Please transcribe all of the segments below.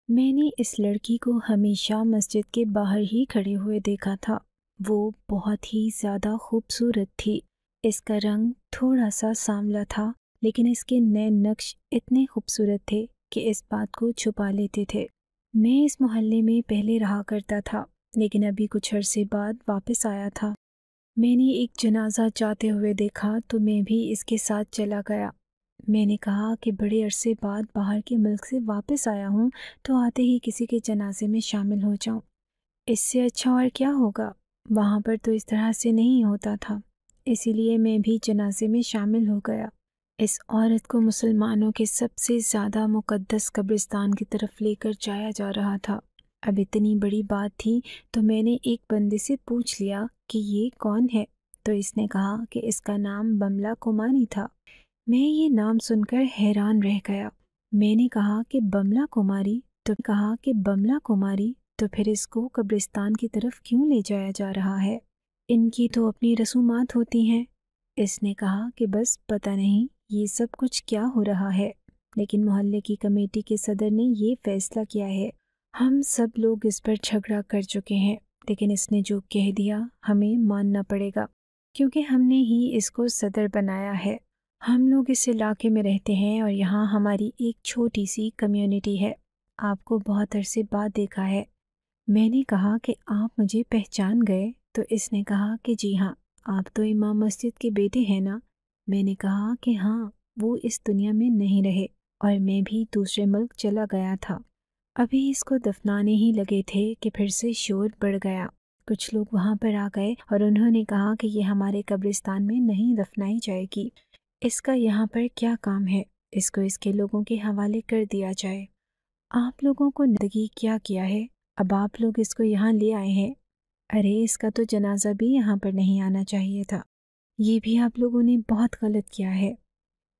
میں نے اس لڑکی کو ہمیشہ مسجد کے باہر ہی کھڑے ہوئے دیکھا تھا۔ وہ بہت ہی زیادہ خوبصورت تھی۔ اس کا رنگ تھوڑا سا سانولا تھا، لیکن اس کے نئے نقش اتنے خوبصورت تھے کہ اس بات کو چھپا لیتے تھے۔ میں اس محلے میں پہلے رہا کرتا تھا، لیکن ابھی کچھ عرصے بعد واپس آیا تھا۔ میں نے ایک جنازہ جاتے ہوئے دیکھا تو میں بھی اس کے ساتھ چلا گیا۔ میں نے کہا کہ بڑے عرصے بعد باہر کے ملک سے واپس آیا ہوں تو آتے ہی کسی کے جنازے میں شامل ہو جاؤں۔ اس سے اچھا اور کیا ہوگا؟ وہاں پر تو اس طرح سے نہیں ہوتا تھا، اسی لیے میں بھی جنازے میں شامل ہو گیا۔ اس عورت کو مسلمانوں کے سب سے زیادہ مقدس قبرستان کی طرف لے کر جایا جا رہا تھا۔ اب اتنی بڑی بات تھی تو میں نے ایک بندے سے پوچھ لیا کہ یہ کون ہے، تو اس نے کہا کہ اس کا نام بملا کماری تھا۔ میں یہ نام سن کر حیران رہ گیا۔ میں نے کہا کہ بملا کماری تو پھر اس کو قبرستان کی طرف کیوں لے جایا جا رہا ہے؟ ان کی تو اپنی رسومات ہوتی ہیں۔ اس نے کہا کہ بس پتہ نہیں یہ سب کچھ کیا ہو رہا ہے، لیکن محلے کی کمیٹی کے صدر نے یہ فیصلہ کیا ہے۔ ہم سب لوگ اس پر جھگڑا کر چکے ہیں، لیکن اس نے جو کہہ دیا ہمیں ماننا پڑے گا، کیونکہ ہم نے ہی اس کو صدر بنایا ہے۔ ہم لوگ اس علاقے میں رہتے ہیں اور یہاں ہماری ایک چھوٹی سی کمیونٹی ہے۔ آپ کو بہت عرصے بعد دیکھا ہے۔ میں نے کہا کہ آپ مجھے پہچان گئے؟ تو اس نے کہا کہ جی ہاں، آپ تو امام مسجد کے بیٹے ہیں نا؟ میں نے کہا کہ ہاں، وہ اس دنیا میں نہیں رہے اور میں بھی دوسرے ملک چلا گیا تھا۔ ابھی اس کو دفنانے ہی لگے تھے کہ پھر سے شور بڑھ گیا۔ کچھ لوگ وہاں پر آ گئے اور انہوں نے کہا کہ یہ ہمارے قبرستان میں نہیں دفنائی جائے گی۔ اس کا یہاں پر کیا کام ہے؟ اس کو اس کے لوگوں کے حوالے کر دیا جائے۔ آپ لوگوں کو زندگی کیا کیا ہے؟ اب آپ لوگ اس کو یہاں لے آئے ہیں۔ ارے اس کا تو جنازہ بھی یہاں پر نہیں آنا چاہیے تھا۔ یہ بھی آپ لوگوں نے بہت غلط کیا ہے۔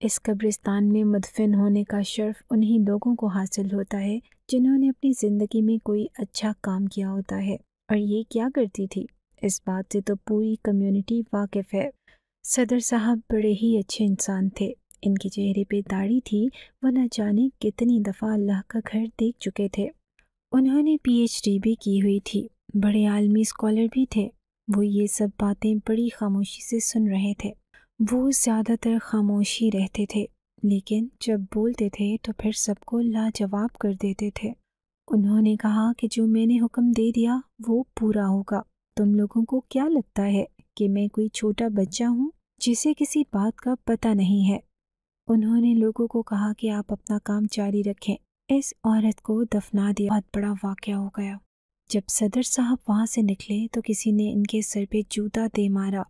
اس قبرستان میں مدفن ہونے کا شرف انہی لوگوں کو حاصل ہوتا ہے جنہوں نے اپنی زندگی میں کوئی اچھا کام کیا ہوتا ہے۔ اور یہ کیا کرتی تھی؟ اس بات سے تو پوری کمیونٹی واقف ہے۔ صدر صاحب بڑے ہی اچھے انسان تھے۔ ان کے چہرے پہ داڑھی تھی، وہ نہ جانے کتنی دفعہ اللہ کا گھر دیکھ چکے تھے۔ انہوں نے پی ایچ ڈی بھی کی ہوئی تھی، بڑے عالمی اسکالر بھی تھے۔ وہ یہ سب باتیں بڑی خاموشی سے سن رہے تھے۔ وہ زیادہ تر خاموش ہی رہتے تھے، لیکن جب بولتے تھے تو پھر سب کو لاجواب کر دیتے تھے۔ انہوں نے کہا کہ جو میں نے حکم دے دیا وہ پورا ہوگا۔ تم لوگوں کو کیا لگتا ہے کہ میں کوئی چھوٹا بچہ ہوں جسے کسی بات کا پتہ نہیں ہے؟ انہوں نے لوگوں کو کہا کہ آپ اپنا کام جاری رکھیں۔ اس عورت کو دفنا دیا۔ بہت بڑا واقعہ ہو گیا۔ جب صدر صاحب وہاں سے نکلے تو کسی نے ان کے سر پہ جوتا دے مارا۔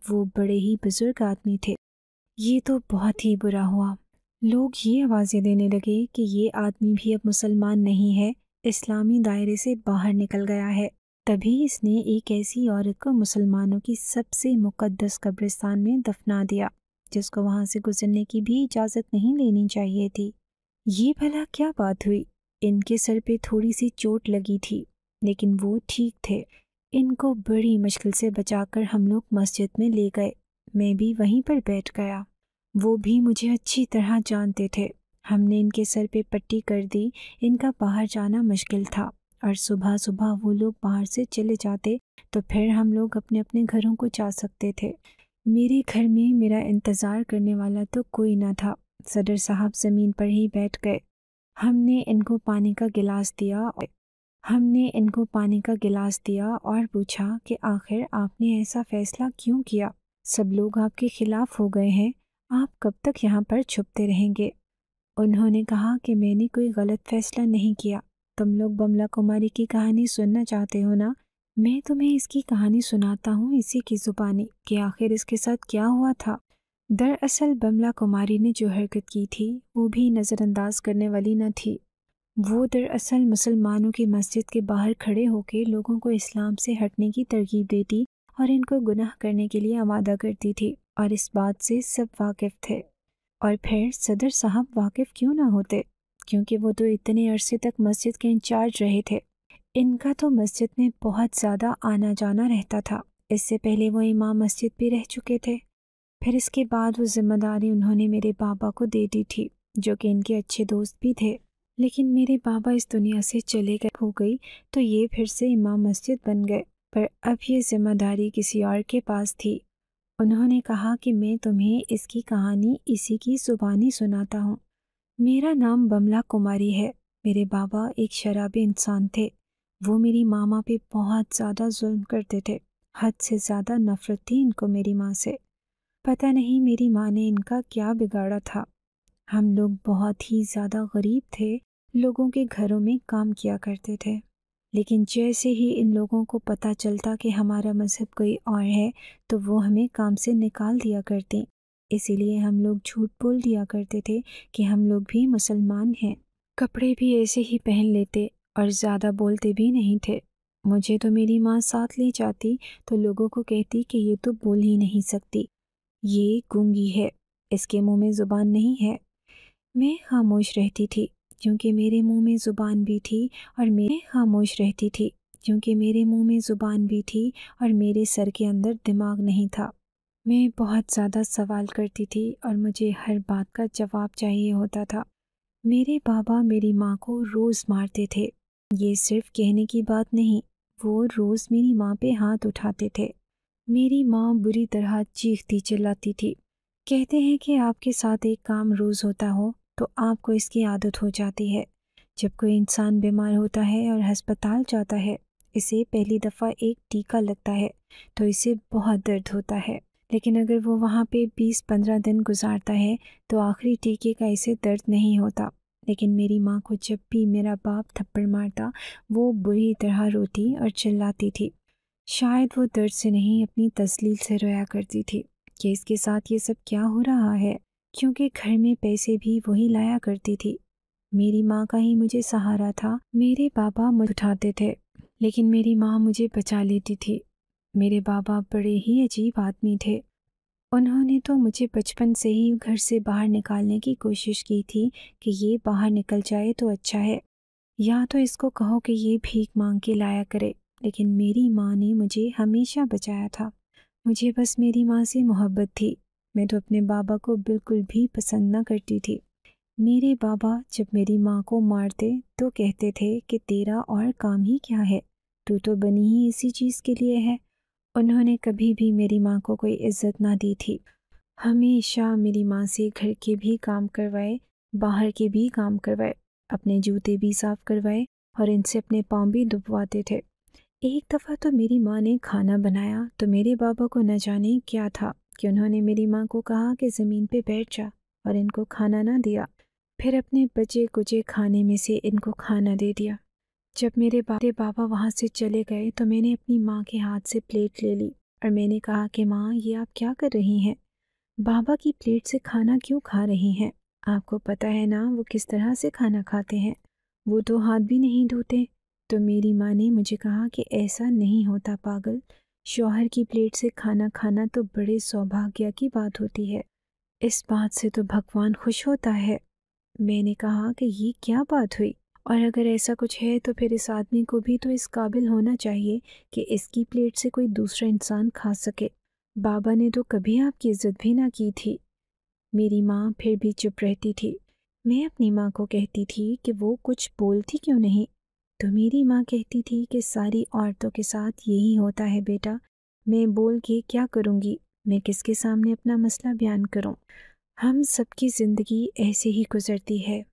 وہ بڑے ہی بزرگ آدمی تھے۔ یہ تو بہت ہی برا ہوا۔ لوگ یہ آوازیں دینے لگے کہ یہ آدمی بھی اب مسلمان نہیں ہے، اسلامی دائرے سے باہر نکل گیا ہے۔ تبھی اس نے ایک ایسی عورت کو مسلمانوں کی سب سے مقدس قبرستان میں دفنا دیا جس کو وہاں سے گزرنے کی بھی اجازت نہیں لینی چاہیے تھی۔ یہ بھلا کیا بات ہوئی؟ ان کے سر پہ تھوڑی سی چوٹ لگی تھی، لیکن وہ ٹھیک تھے۔ ان کو بڑی مشکل سے بچا کر ہم لوگ مسجد میں لے گئے۔ میں بھی وہیں پر بیٹھ گیا۔ وہ بھی مجھے اچھی طرح جانتے تھے۔ ہم نے ان کے سر پہ پٹی کر دی۔ ان کا باہر جانا مشکل تھا اور صبح صبح وہ لوگ باہر سے چلے جاتے تو پھر ہم لوگ اپنے اپنے گھروں کو جا سکتے تھے۔ میرے گھر میں میرا انتظار کرنے والا تو کوئی نہ تھا۔ صدر صاحب زمین پر ہی بیٹھ گئے۔ ہم نے ان کو پانی کا گلاس دیا اور پوچھا کہ آخر آپ نے ایسا فیصلہ کیوں کیا؟ سب لوگ آپ کے خلاف ہو گئے ہیں، آپ کب تک یہاں پر چھپتے رہیں گے؟ انہوں نے کہا کہ میں نے کوئی غلط فیصلہ نہیں کیا۔ تم لوگ بملا کماری کی کہانی سننا چاہتے ہو نا؟ میں تمہیں اس کی کہانی سناتا ہوں اسی کی زبانی کہ آخر اس کے ساتھ کیا ہوا تھا۔ دراصل بملا کماری نے جو حرکت کی تھی وہ بھی نظر انداز کرنے والی نہ تھی۔ وہ دراصل مسلمانوں کی مسجد کے باہر کھڑے ہو کے لوگوں کو اسلام سے ہٹنے کی ترغیب دیتی اور ان کو گناہ کرنے کے لیے آمادہ کرتی تھی، اور اس بات سے سب واقف تھے۔ اور پھر صدر صاحب واقف کیوں نہ ہوتے، کیونکہ وہ تو اتنے عرصے تک مسجد کے انچارج رہے تھے۔ ان کا تو مسجد میں بہت زیادہ آنا جانا رہتا تھا۔ اس سے پہلے وہ امام مسجد بھی رہ چکے تھے۔ پھر اس کے بعد وہ ذمہ داری انہوں نے میرے بابا کو دے دی تھی، جو کہ ان کے اچھے دوست بھی تھے۔ لیکن میرے بابا اس دنیا سے چلے گئے ہو گئی تو یہ پھر سے امام مسجد بن گئے، پر اب یہ ذمہ داری کسی اور کے پاس تھی۔ انہوں نے کہا کہ میں تمہیں اس کی کہانی اسی کی زبانی سناتا ہوں۔ میرا نام بملا کماری ہے۔ میرے بابا ایک شرابی انسان تھے۔ وہ میری ماما پہ بہت زیادہ ظلم کرتے تھے۔ حد سے زیادہ نفرت تھی ان کو میری ماں سے۔ پتہ نہیں میری ماں نے ان کا کیا بگاڑا تھا۔ ہم لوگ بہت ہی زیادہ غریب تھے، لوگوں کے گھروں میں کام کیا کرتے تھے، لیکن جیسے ہی ان لوگوں کو پتہ چلتا کہ ہمارا مذہب کوئی اور ہے تو وہ ہمیں کام سے نکال دیا کرتے۔ اسی لیے ہم لوگ جھوٹ بول دیا کرتے تھے کہ ہم لوگ بھی مسلمان ہیں۔ کپڑے بھی ایسے ہی پہن لیتے اور زیادہ بولتے بھی نہیں تھے۔ مجھے تو میری ماں ساتھ لے جاتی تو لوگوں کو کہتی کہ یہ تو بول ہی نہیں سکتی، یہ گونگی ہے، اس کے منہ میں زبان نہیں ہے۔ میں خاموش رہتی تھی کیونکہ میرے منہ میں زبان بھی تھی اور میرے سر کے اندر دماغ نہیں تھا۔ میں بہت زیادہ سوال کرتی تھی اور مجھے ہر بات کا جواب چاہیے ہوتا تھا۔ میرے بابا میری ماں کو روز مارتے تھے۔ یہ صرف کہنے کی بات نہیں، وہ روز میری ماں پہ ہاتھ اٹھاتے تھے۔ میری ماں بری طرح چیختی چلاتی تھی۔ کہتے ہیں کہ آپ کے ساتھ ایک کام روز ہوتا ہو تو آپ کو اس کی عادت ہو جاتی ہے۔ جب کوئی انسان بیمار ہوتا ہے اور ہسپتال جاتا ہے، اسے پہلی دفعہ ایک ٹیکہ لگتا ہے تو اسے بہت درد ہوتا ہے، لیکن اگر وہ وہاں پہ 20-15 دن گزارتا ہے تو آخری ٹیکے کا اسے درد نہیں ہوتا۔ لیکن میری ماں کو جب بھی میرا باپ تھپڑ مارتا وہ بری طرح روتی اور چلاتی تھی۔ شاید وہ درد سے نہیں اپنی تذلیل سے رویا کرتی تھی کہ اس کے ساتھ یہ سب کیا ہو رہا ہے، کیونکہ گھر میں پیسے بھی وہی لایا کرتی تھی۔ میری ماں کا ہی مجھے سہارا تھا۔ میرے بابا مجھے اٹھاتے تھے لیکن میری ماں مجھے بچا لیتی تھی۔ میرے بابا بڑے ہی عجیب آدمی تھے۔ انہوں نے تو مجھے بچپن سے ہی گھر سے باہر نکالنے کی کوشش کی تھی کہ یہ باہر نکل جائے تو اچھا ہے، یا تو اس کو کہو کہ یہ بھیک مانگ کے لایا کرے، لیکن میری ماں نے مجھے ہمیشہ بچایا تھا۔ مجھے بس میری ماں سے محبت تھی۔ میں تو اپنے بابا کو بالکل بھی پسند نہ کرتی تھی۔ میرے بابا جب میری ماں کو مارتے تو کہتے تھے کہ تیرا اور کام ہی کیا ہے، تو بنی ہی اسی چیز کے لیے ہے۔ انہوں نے کبھی بھی میری ماں کو کوئی عزت نہ دی تھی۔ ہمیشہ میری ماں سے گھر کے بھی کام کروائے، باہر کے بھی کام کروائے، اپنے جوتے بھی صاف کروائے اور ان سے اپنے پاؤں بھی دبواتے تھے۔ ایک دفعہ تو میری ماں نے کھانا بنایا تو میرے بابا کو نہ جانے کیا تھا کہ انہوں نے میری ماں کو کہا کہ زمین پہ بیٹھ جا اور ان کو کھانا نہ دیا، پھر اپنے بچے کچے کھانے میں سے ان کو کھانا دے دیا۔ جب میرے بابا وہاں سے چلے گئے تو میں نے اپنی ماں کے ہاتھ سے پلیٹ لے لی اور میں نے کہا کہ ماں یہ آپ کیا کر رہی ہیں؟ بابا کی پلیٹ سے کھانا کیوں کھا رہی ہیں؟ آپ کو پتہ ہے نا وہ کس طرح سے کھانا کھاتے ہیں، وہ تو ہاتھ بھی نہیں دھوتے۔ تو میری ماں نے مجھے کہا کہ ایسا نہیں ہوتا پاگل، شوہر کی پلیٹ سے کھانا کھانا تو بڑے سوبھاگیہ کی بات ہوتی ہے، اس بات سے تو بھگوان خوش ہوتا ہے۔ میں نے کہا کہ یہ کیا بات ہوئی، اور اگر ایسا کچھ ہے تو پھر اس آدمی کو بھی تو اس قابل ہونا چاہیے کہ اس کی پلیٹ سے کوئی دوسرا انسان کھا سکے۔ بابا نے تو کبھی آپ کی عزت بھی نہ کی تھی۔ میری ماں پھر بھی چپ رہتی تھی۔ میں اپنی ماں کو کہتی تھی کہ وہ کچھ بولتی کیوں نہیں، تو میری ماں کہتی تھی کہ ساری عورتوں کے ساتھ یہی ہوتا ہے بیٹا، میں بول کے کیا کروں گی، میں کس کے سامنے اپنا مسئلہ بیان کروں، ہم سب کی زندگی ایسے ہی گزرتی ہے۔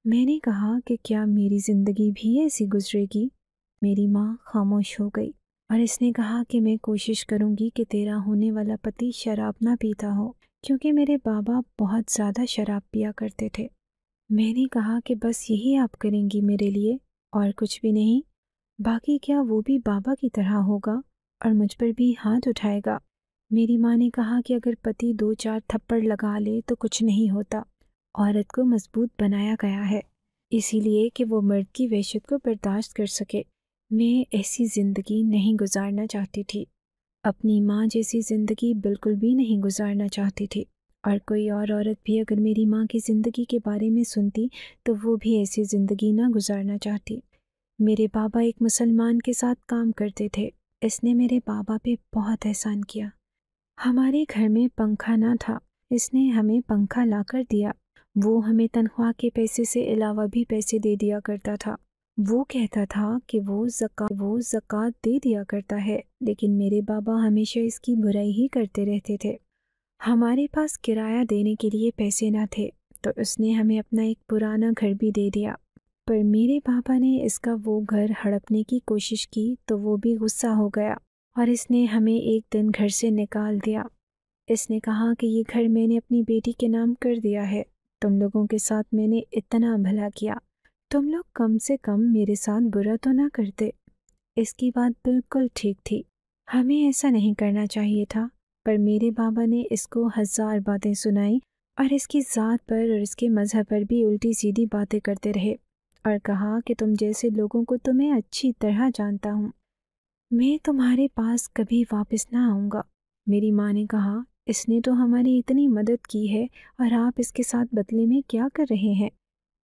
میں نے کہا کہ کیا میری زندگی بھی ایسی گزرے گی؟ میری ماں خاموش ہو گئی اور اس نے کہا کہ میں کوشش کروں گی کہ تیرا ہونے والا پتی شراب نہ پیتا ہو، کیونکہ میرے بابا بہت زیادہ شراب پیا کرتے تھے۔ میں نے کہا کہ بس یہی آپ کریں گی میرے لیے اور کچھ بھی نہیں؟ باقی کیا وہ بھی بابا کی طرح ہوگا اور مجھ پر بھی ہاتھ اٹھائے گا؟ میری ماں نے کہا کہ اگر پتی 2-4 تھپڑ لگا لے تو کچھ نہیں ہوتا، عورت کو مضبوط بنایا گیا ہے اسی لیے کہ وہ مرد کی وحشت کو برداشت کر سکے۔ میں ایسی زندگی نہیں گزارنا چاہتی تھی، اپنی ماں جیسی زندگی بالکل بھی نہیں گزارنا چاہتی تھی، اور کوئی اور عورت بھی اگر میری ماں کی زندگی کے بارے میں سنتی تو وہ بھی ایسی زندگی نہ گزارنا چاہتی۔ میرے بابا ایک مسلمان کے ساتھ کام کرتے تھے، اس نے میرے بابا پہ بہت احسان کیا۔ ہمارے گھر میں پنکھا نہ تھا، اس نے ہمیں پنکھا لا کر دیا۔ وہ ہمیں تنخواہ کے پیسے سے علاوہ بھی پیسے دے دیا کرتا تھا۔ وہ کہتا تھا کہ وہ زکوٰۃ دے دیا کرتا ہے، لیکن میرے بابا ہمیشہ اس کی برائی ہی کرتے رہتے تھے۔ ہمارے پاس کرایہ دینے کے لیے پیسے نہ تھے تو اس نے ہمیں اپنا ایک پرانا گھر بھی دے دیا، پر میرے بابا نے اس کا وہ گھر ہڑپنے کی کوشش کی تو وہ بھی غصہ ہو گیا اور اس نے ہمیں ایک دن گھر سے نکال دیا۔ اس نے کہا کہ یہ گھر میں نے اپنی بیٹی کے نام کر دیا ہے، تم لوگوں کے ساتھ میں نے اتنا بھلا کیا، تم لوگ کم سے کم میرے ساتھ برا تو نہ کرتے۔ اس کی بات بالکل ٹھیک تھی، ہمیں ایسا نہیں کرنا چاہیے تھا، پر میرے بابا نے اس کو 1000 باتیں سنائیں اور اس کی ذات پر اور اس کے مذہب پر بھی الٹی سیدھی باتیں کرتے رہے اور کہا کہ تم جیسے لوگوں کو تو میں اچھی طرح جانتا ہوں، میں تمہارے پاس کبھی واپس نہ آؤں گا۔ میری ماں نے کہا، اس نے تو ہماری اتنی مدد کی ہے اور آپ اس کے ساتھ بدلے میں کیا کر رہے ہیں؟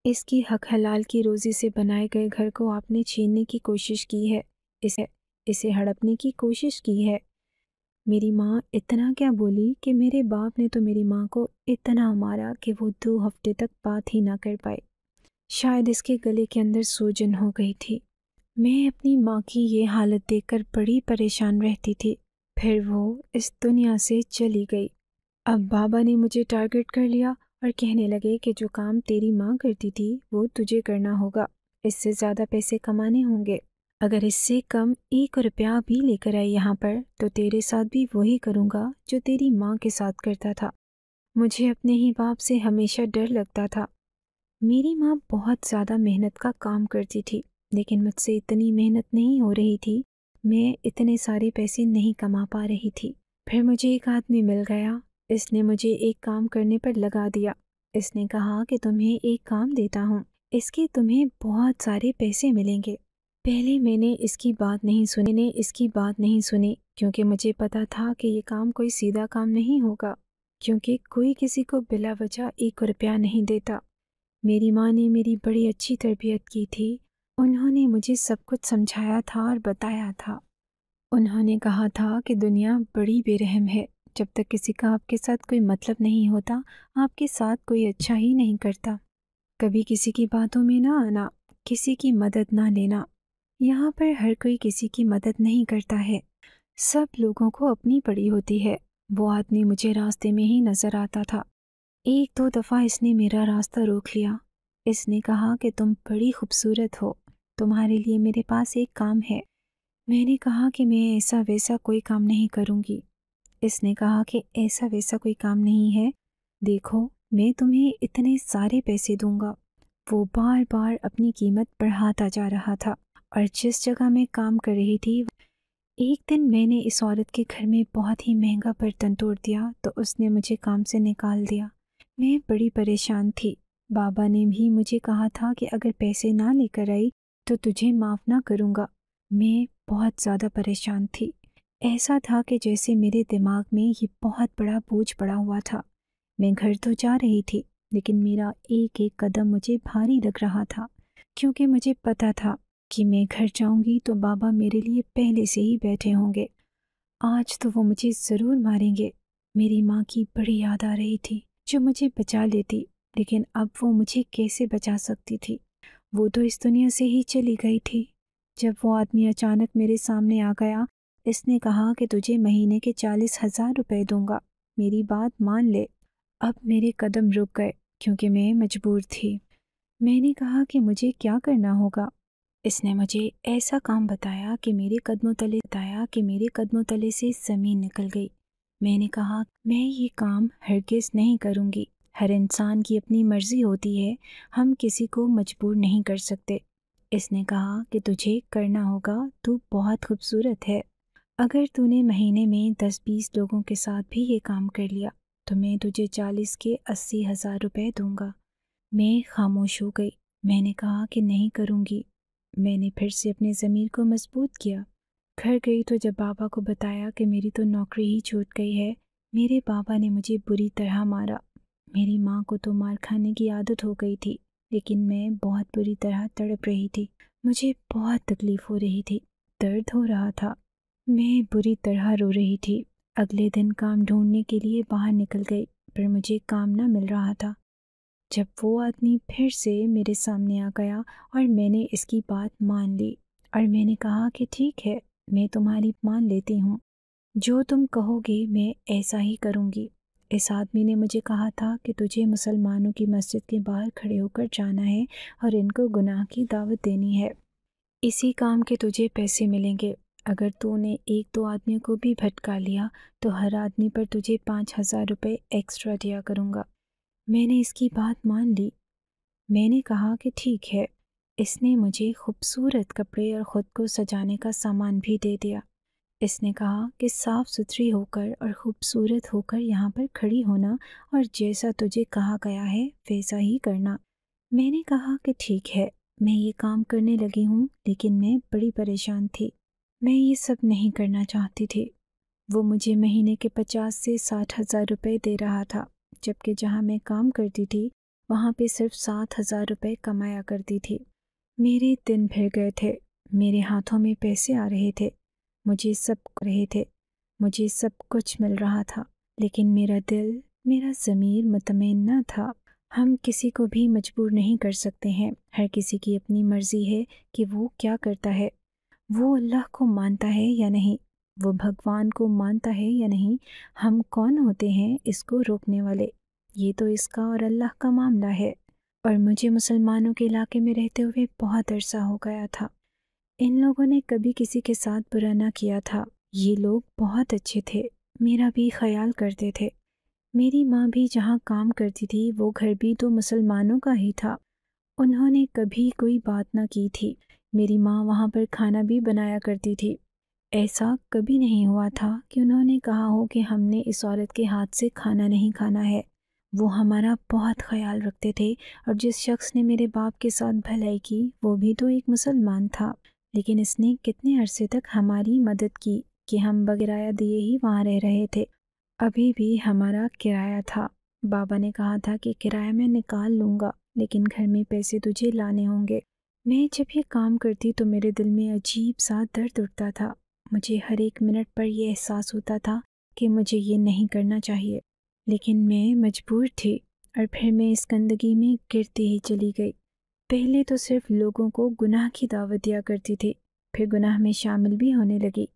اس کی حق حلال کی روزی سے بنائے گئے گھر کو آپ نے چھیننے کی کوشش کی ہے، اسے ہڑپنے کی کوشش کی ہے۔ میری ماں اتنا کیا بولی کہ میرے باپ نے تو میری ماں کو اتنا مارا کہ وہ 2 ہفتے تک بات ہی نہ کر پائے۔ شاید اس کے گلے کے اندر سوجن ہو گئی تھی۔ میں اپنی ماں کی یہ حالت دیکھ کر بڑی پریشان رہتی تھی۔ پھر وہ اس دنیا سے چلی گئی۔ اب بابا نے مجھے ٹارگٹ کر لیا اور کہنے لگے کہ جو کام تیری ماں کرتی تھی وہ تجھے کرنا ہوگا، اس سے زیادہ پیسے کمانے ہوں گے۔ اگر اس سے کم 1 روپیہ بھی لے کر آئی یہاں پر تو تیرے ساتھ بھی وہی کروں گا جو تیری ماں کے ساتھ کرتا تھا۔ مجھے اپنے ہی باپ سے ہمیشہ ڈر لگتا تھا۔ میری ماں بہت زیادہ محنت کا کام کرتی تھی، لیکن مجھ سے اتنی محنت نہیں ہو رہی تھی، میں اتنے سارے پیسے نہیں کما پا رہی تھی۔ پھر مجھے ایک آدمی مل گیا، اس نے مجھے ایک کام کرنے پر لگا دیا۔ اس نے کہا کہ تمہیں ایک کام دیتا ہوں، اس کے تمہیں بہت سارے پیسے ملیں گے۔ پہلے میں نے اس کی بات نہیں سنی کیونکہ مجھے پتا تھا کہ یہ کام کوئی سیدھا کام نہیں ہوگا، کیونکہ کوئی کسی کو بلا وجہ 1 روپیہ نہیں دیتا۔ میری ماں نے میری بڑی اچھی تربیت کی تھی، انہوں نے مجھے سب کچھ سمجھایا تھا اور بتایا تھا۔ انہوں نے کہا تھا کہ دنیا بڑی بے رحم ہے، جب تک کسی کا آپ کے ساتھ کوئی مطلب نہیں ہوتا آپ کے ساتھ کوئی اچھا ہی نہیں کرتا۔ کبھی کسی کی باتوں میں نہ آنا، کسی کی مدد نہ لینا۔ یہاں پر ہر کوئی کسی کی مدد نہیں کرتا ہے، سب لوگوں کو اپنی پڑی ہوتی ہے۔ وہ آدمی مجھے راستے میں ہی نظر آتا تھا۔ 1-2 دفعہ اس نے میرا راستہ روک لیا۔ اس نے کہا کہ تم بڑی خوبصورت ہو، تمہارے لیے میرے پاس ایک کام ہے۔ میں نے کہا کہ میں ایسا ویسا کوئی کام نہیں کروں گی۔ اس نے کہا کہ ایسا ویسا کوئی کام نہیں ہے، دیکھو میں تمہیں اتنے سارے پیسے دوں گا۔ وہ بار بار اپنی قیمت بڑھاتا جا رہا تھا اور جس جگہ میں کام کر رہی تھی، ایک دن میں نے اس عورت کے گھر میں بہت ہی مہنگا برتن توڑ دیا تو اس نے مجھے کام سے نکال دیا۔ میں بڑی پریشان تھی۔ بابا نے بھی مجھے کہا تھا کہ اگر پیسے نہ لے کر آئی تو تجھے معاف نہ کروں گا۔ میں بہت زیادہ پریشان تھی، ایسا تھا کہ جیسے میرے دماغ میں یہ بہت بڑا بوجھ پڑا ہوا تھا۔ میں گھر تو جا رہی تھی، لیکن میرا ایک ایک قدم مجھے بھاری لگ رہا تھا، کیونکہ مجھے پتا تھا کہ میں گھر جاؤں گی تو بابا میرے لیے پہلے سے ہی بیٹھے ہوں گے۔ آج تو وہ مجھے ضرور ماریں گے۔ میری ماں کی بڑی یاد آ رہی تھی جو مجھے بچا لیتی، لیکن اب وہ مجھے کیسے بچا سکتی تھی؟ وہ تو اس دنیا سے ہی چلی گئی تھی۔ جب وہ آدمی اچانک میرے سامنے آ گیا، اس نے کہا کہ تجھے مہینے کے 40,000 روپے دوں گا، میری بات مان لے۔ اب میرے قدم رک گئے کیونکہ میں مجبور تھی۔ میں نے کہا کہ مجھے کیا کرنا ہوگا؟ اس نے مجھے ایسا کام بتایا کہ میرے قدموں تلے سے زمین نکل گئی۔ میں نے کہا میں یہ کام ہرگز نہیں کروں گی۔ ہر انسان کی اپنی مرضی ہوتی ہے، ہم کسی کو مجبور نہیں کر سکتے۔ اس نے کہا کہ تجھے کرنا ہوگا، تو بہت خوبصورت ہے۔ اگر تو نے مہینے میں 10-20 لوگوں کے ساتھ بھی یہ کام کر لیا تو میں تجھے 40 کے 80,000 روپے دوں گا۔ میں خاموش ہو گئی۔ میں نے کہا کہ نہیں کروں گی۔ میں نے پھر سے اپنے ضمیر کو مضبوط کیا۔ گھر گئی تو جب بابا کو بتایا کہ میری تو نوکری ہی چھوٹ گئی ہے، میرے بابا نے مجھے بری طرح مارا۔ میری ماں کو تو مار کھانے کی عادت ہو گئی تھی، لیکن میں بہت بری طرح تڑپ رہی تھی۔ مجھے بہت تکلیف ہو رہی تھی، درد ہو رہا تھا، میں بری طرح رو رہی تھی۔ اگلے دن کام ڈھونڈنے کے لیے باہر نکل گئی، پر مجھے کام نہ مل رہا تھا۔ جب وہ آدمی پھر سے میرے سامنے آ گیا اور میں نے اس کی بات مان لی اور میں نے کہا کہ ٹھیک ہے، میں تمہاری مان لیتی ہوں، جو تم کہو گے میں ایسا ہی کروں گی۔ اس آدمی نے مجھے کہا تھا کہ تجھے مسلمانوں کی مسجد کے باہر کھڑے ہو کر جانا ہے اور ان کو گناہ کی دعوت دینی ہے، اسی کام کے تجھے پیسے ملیں گے۔ اگر تو نے ایک دو آدمیوں کو بھی بھٹکا لیا تو ہر آدمی پر تجھے 5,000 روپے ایکسٹرا دیا کروں گا۔ میں نے اس کی بات مان لی۔ میں نے کہا کہ ٹھیک ہے۔ اس نے مجھے خوبصورت کپڑے اور خود کو سجانے کا سامان بھی دے دیا۔ اس نے کہا کہ صاف ستھری ہو کر اور خوبصورت ہو کر یہاں پر کھڑی ہونا اور جیسا تجھے کہا گیا ہے ویسا ہی کرنا۔ میں نے کہا کہ ٹھیک ہے، میں یہ کام کرنے لگی ہوں، لیکن میں بڑی پریشان تھی۔ میں یہ سب نہیں کرنا چاہتی تھی۔ وہ مجھے مہینے کے 50 سے 60,000 روپے دے رہا تھا، جبکہ جہاں میں کام کرتی تھی وہاں پہ صرف 7,000 روپے کمایا کرتی تھی۔ میرے دن بھر گئے تھے، میرے ہاتھوں میں پیسے آ رہے تھے، مجھے سب کچھ مل رہا تھا، لیکن میرا دل، میرا ضمیر مطمئن نہ تھا۔ ہم کسی کو بھی مجبور نہیں کر سکتے ہیں، ہر کسی کی اپنی مرضی ہے کہ وہ کیا کرتا ہے، وہ اللہ کو مانتا ہے یا نہیں، وہ بھگوان کو مانتا ہے یا نہیں۔ ہم کون ہوتے ہیں اس کو روکنے والے؟ یہ تو اس کا اور اللہ کا معاملہ ہے۔ اور مجھے مسلمانوں کے علاقے میں رہتے ہوئے بہت عرصہ ہو گیا تھا۔ ان لوگوں نے کبھی کسی کے ساتھ برا نہ کیا تھا۔ یہ لوگ بہت اچھے تھے، میرا بھی خیال کرتے تھے۔ میری ماں بھی جہاں کام کرتی تھی وہ گھر بھی تو مسلمانوں کا ہی تھا، انہوں نے کبھی کوئی بات نہ کی تھی۔ میری ماں وہاں پر کھانا بھی بنایا کرتی تھی، ایسا کبھی نہیں ہوا تھا کہ انہوں نے کہا ہو کہ ہم نے اس عورت کے ہاتھ سے کھانا نہیں کھانا ہے۔ وہ ہمارا بہت خیال رکھتے تھے، اور جس شخص نے میرے باپ کے ساتھ بھلائی کی وہ بھی تو ایک مسلمان تھا، لیکن اس نے کتنے عرصے تک ہماری مدد کی کہ ہم بغیر دیے ہی وہاں رہ رہے تھے۔ ابھی بھی ہمارا کرایہ تھا۔ بابا نے کہا تھا کہ کرایہ میں نکال لوں گا، لیکن گھر میں پیسے تجھے لانے ہوں گے۔ میں جب یہ کام کرتی تو میرے دل میں عجیب سا درد اٹھتا تھا۔ مجھے ہر ایک منٹ پر یہ احساس ہوتا تھا کہ مجھے یہ نہیں کرنا چاہیے، لیکن میں مجبور تھی، اور پھر میں اس گندگی میں گرتی ہی چلی گئی۔ پہلے تو صرف لوگوں کو گناہ کی دعوت دیا کرتی تھی، پھر گناہ میں شامل بھی ہونے لگی،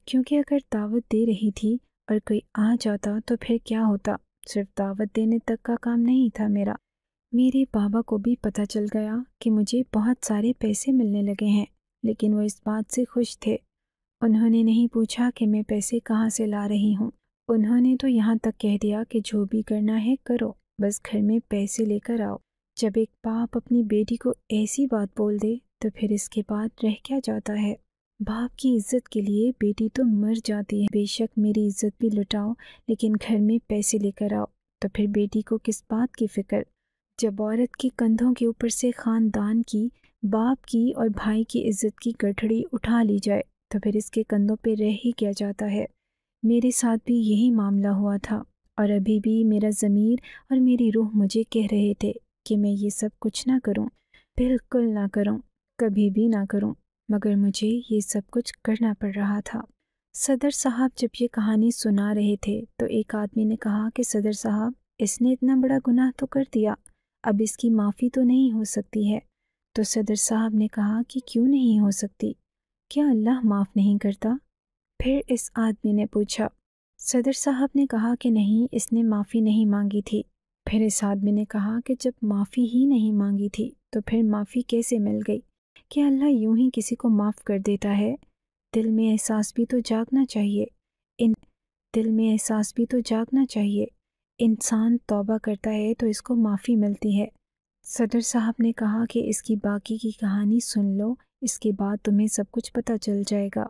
کیونکہ اگر دعوت دے رہی تھی اور کوئی آ جاتا تو پھر کیا ہوتا؟ صرف دعوت دینے تک کا کام نہیں تھا میرا۔ میرے بابا کو بھی پتہ چل گیا کہ مجھے بہت سارے پیسے ملنے لگے ہیں، لیکن وہ اس بات سے خوش تھے۔ انہوں نے نہیں پوچھا کہ میں پیسے کہاں سے لا رہی ہوں، انہوں نے تو یہاں تک کہہ دیا کہ جو بھی کرنا ہے کرو، بس گھر میں پیسے لے کر آؤ۔ جب ایک باپ اپنی بیٹی کو ایسی بات بول دے تو پھر اس کے بعد رہ کیا جاتا ہے؟ باپ کی عزت کے لیے بیٹی تو مر جاتی ہے۔ بے شک میری عزت بھی لٹاؤ، لیکن گھر میں پیسے لے کر آؤ، تو پھر بیٹی کو کس بات کی فکر؟ جب عورت کے کندھوں کے اوپر سے خاندان کی، باپ کی اور بھائی کی عزت کی گٹھڑی اٹھا لی جائے تو پھر اس کے کندھوں پہ رہ ہی کیا جاتا ہے؟ میرے ساتھ بھی یہی معاملہ ہوا تھا، اور ابھی بھی میرا ضمیر اور میری روح مجھے کہہ رہے تھے کہ میں یہ سب کچھ نہ کروں، بالکل نہ کروں، کبھی بھی نہ کروں، مگر مجھے یہ سب کچھ کرنا پڑ رہا تھا۔ صدر صاحب جب یہ کہانی سنا رہے تھے تو ایک آدمی نے کہا کہ صدر صاحب، اس نے اتنا بڑا گناہ تو کر دیا، اب اس کی معافی تو نہیں ہو سکتی ہے؟ تو صدر صاحب نے کہا کہ کیوں نہیں ہو سکتی؟ کیا اللہ معاف نہیں کرتا؟ پھر اس آدمی نے پوچھا۔ صدر صاحب نے کہا کہ نہیں، اس نے معافی نہیں مانگی تھی۔ پھر اس آدمی نے کہا کہ جب معافی ہی نہیں مانگی تھی تو پھر معافی کیسے مل گئی؟ کیا اللہ یوں ہی کسی کو معاف کر دیتا ہے؟ دل میں احساس بھی تو جاگنا چاہیے، انسان توبہ کرتا ہے تو اس کو معافی ملتی ہے۔ صدر صاحب نے کہا کہ اس کی باقی کی کہانی سن لو، اس کے بعد تمہیں سب کچھ پتہ چل جائے گا۔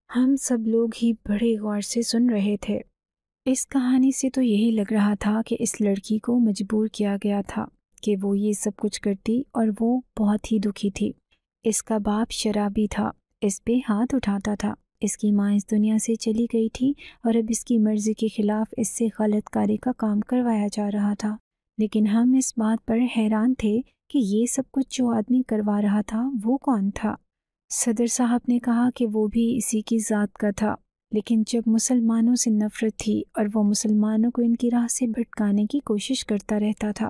ہم سب لوگ ہی بڑے غور سے سن رہے تھے۔ اس کہانی سے تو یہی لگ رہا تھا کہ اس لڑکی کو مجبور کیا گیا تھا کہ وہ یہ سب کچھ کرتی، اور وہ بہت ہی دکھی تھی۔ اس کا باپ شرابی تھا، اس پہ ہاتھ اٹھاتا تھا۔ اس کی ماں اس دنیا سے چلی گئی تھی، اور اب اس کی مرضی کے خلاف اس سے غلط کاری کا کام کروایا جا رہا تھا۔ لیکن ہم اس بات پر حیران تھے کہ یہ سب کچھ جو آدمی کروا رہا تھا وہ کون تھا؟ صدر صاحب نے کہا کہ وہ بھی اسی کی ذات کا تھا، لیکن جب مسلمانوں سے نفرت تھی اور وہ مسلمانوں کو ان کی راہ سے بھٹکانے کی کوشش کرتا رہتا تھا۔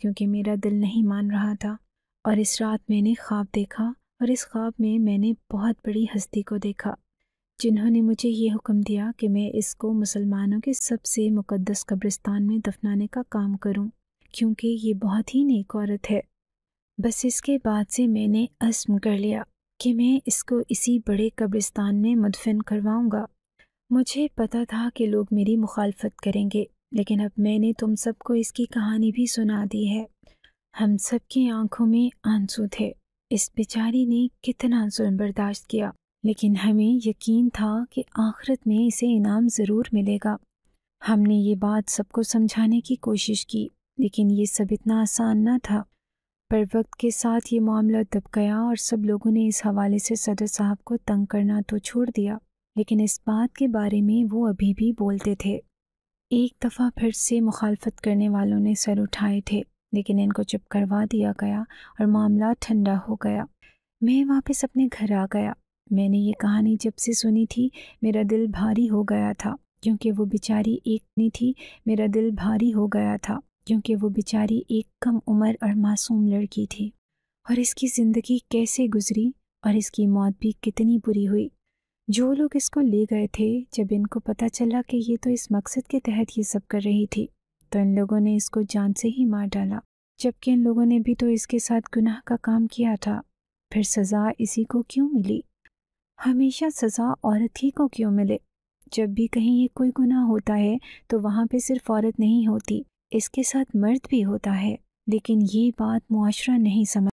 کیونکہ میرا دل نہیں مان رہا تھا، اور اس رات میں نے خواب دیکھا، اور اس خواب میں نے بہت بڑی ہستی کو دیکھا جنہوں نے مجھے یہ حکم دیا کہ میں اس کو مسلمانوں کے سب سے مقدس قبرستان میں دفنانے کا کام کروں، کیونکہ یہ بہت ہی نیک عورت ہے۔ بس اس کے بعد سے میں نے عزم کر لیا کہ میں اس کو اسی بڑے قبرستان میں مدفن کرواؤں گا۔ مجھے پتا تھا کہ لوگ میری مخالفت کریں گے، لیکن اب میں نے تم سب کو اس کی کہانی بھی سنا دی ہے۔ ہم سب کی آنکھوں میں آنسو تھے۔ اس بیچاری نے کتنا ظلم برداشت کیا، لیکن ہمیں یقین تھا کہ آخرت میں اسے انعام ضرور ملے گا۔ ہم نے یہ بات سب کو سمجھانے کی کوشش کی، لیکن یہ سب اتنا آسان نہ تھا۔ پر وقت کے ساتھ یہ معاملہ دب گیا اور سب لوگوں نے اس حوالے سے صدر صاحب کو تنگ کرنا تو چھوڑ دیا، لیکن اس بات کے بارے میں وہ ابھی بھی بولتے تھے۔ ایک دفعہ پھر سے مخالفت کرنے والوں نے سر اٹھائے تھے، لیکن ان کو چپ کروا دیا گیا اور معاملہ ٹھنڈا ہو گیا۔ میں واپس اپنے گھر آ گیا۔ میں نے یہ کہانی جب سے سنی تھی میرا دل بھاری ہو گیا تھا، کیونکہ وہ بیچاری ایک کم عمر اور معصوم لڑکی تھی، اور اس کی زندگی کیسے گزری اور اس کی موت بھی کتنی بری ہوئی۔ جو لوگ اس کو لے گئے تھے، جب ان کو پتہ چلا کہ یہ تو اس مقصد کے تحت یہ سب کر رہی تھی، تو ان لوگوں نے اس کو جان سے ہی مار ڈالا، جبکہ ان لوگوں نے بھی تو اس کے ساتھ گناہ کا کام کیا تھا۔ پھر سزا اسی کو کیوں ملی؟ ہمیشہ سزا عورت ہی کو کیوں ملے؟ جب بھی کہیں یہ کوئی گناہ ہوتا ہے تو وہاں پہ صرف عورت نہیں ہوتی، اس کے ساتھ مرد بھی ہوتا ہے، لیکن یہ بات معاشرہ نہیں سمجھ